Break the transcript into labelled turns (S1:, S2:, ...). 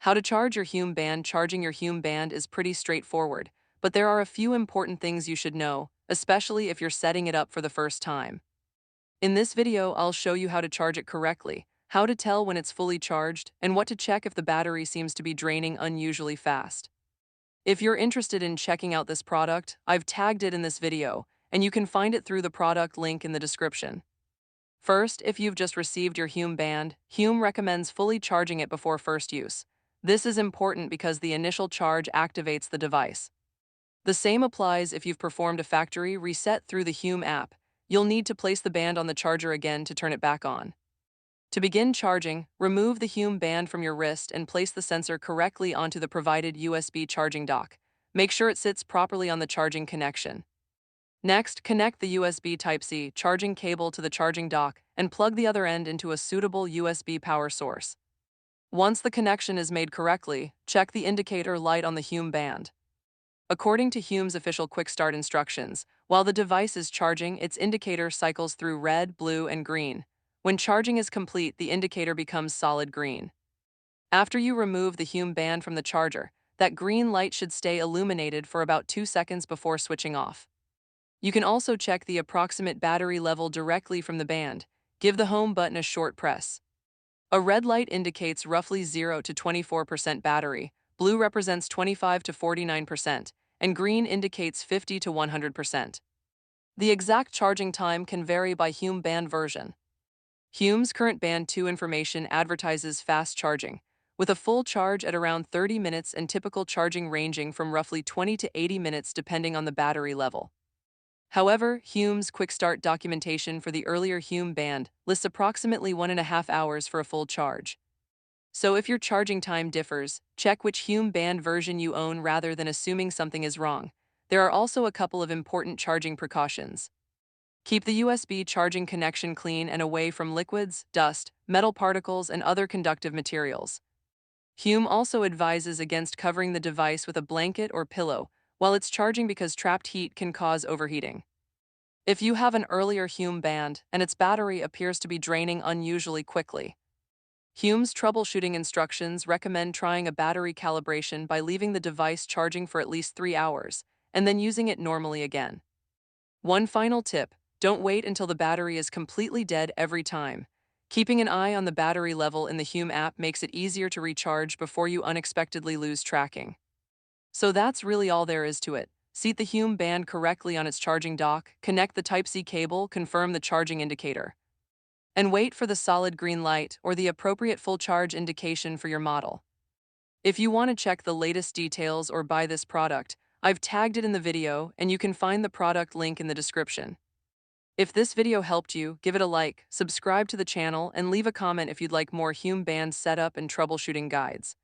S1: How to charge your hume band. Charging your hume band is pretty straightforward, but there are a few important things you should know, especially if you're setting it up for the first time. In this video, I'll show you how to charge it correctly, how to tell when it's fully charged, and what to check if the battery seems to be draining unusually fast. If you're interested in checking out this product, I've tagged it in this video, and you can find it through the product link in the description. First, if you've just received your Hume band, Hume recommends fully charging it before first use. This is important because the initial charge activates the device. The same applies if you've performed a factory reset through the Hume app. You'll need to place the band on the charger again to turn it back on. To begin charging, remove the Hume band from your wrist and place the sensor correctly onto the provided USB charging dock. Make sure it sits properly on the charging connection. Next, connect the USB Type-C charging cable to the charging dock and plug the other end into a suitable USB power source. Once the connection is made correctly, check the indicator light on the Hume band. According to Hume's official quick start instructions, while the device is charging, its indicator cycles through red, blue, and green. When charging is complete, the indicator becomes solid green. After you remove the Hume band from the charger, that green light should stay illuminated for about 2 seconds before switching off. You can also check the approximate battery level directly from the band. Give the home button a short press. A red light indicates roughly 0 to 24% battery, blue represents 25 to 49%, and green indicates 50 to 100%. The exact charging time can vary by Hume band version. Hume's current Band 2 information advertises fast charging, with a full charge at around 30 minutes and typical charging ranging from roughly 20 to 80 minutes depending on the battery level. However, Hume's Quick Start documentation for the earlier Hume band lists approximately 1.5 hours for a full charge. So if your charging time differs, check which Hume band version you own rather than assuming something is wrong. There are also a couple of important charging precautions. Keep the USB charging connection clean and away from liquids, dust, metal particles, and other conductive materials. Hume also advises against covering the device with a blanket or pillow while it's charging because trapped heat can cause overheating. If you have an earlier Hume band and its battery appears to be draining unusually quickly, Hume's troubleshooting instructions recommend trying a battery calibration by leaving the device charging for at least 3 hours and then using it normally again. One final tip: don't wait until the battery is completely dead every time. Keeping an eye on the battery level in the Hume app makes it easier to recharge before you unexpectedly lose tracking. So that's really all there is to it. Seat the Hume band correctly on its charging dock, connect the Type-C cable, confirm the charging indicator, and wait for the solid green light or the appropriate full charge indication for your model. If you want to check the latest details or buy this product, I've tagged it in the video and you can find the product link in the description. If this video helped you, give it a like, subscribe to the channel, and leave a comment if you'd like more Hume band setup and troubleshooting guides.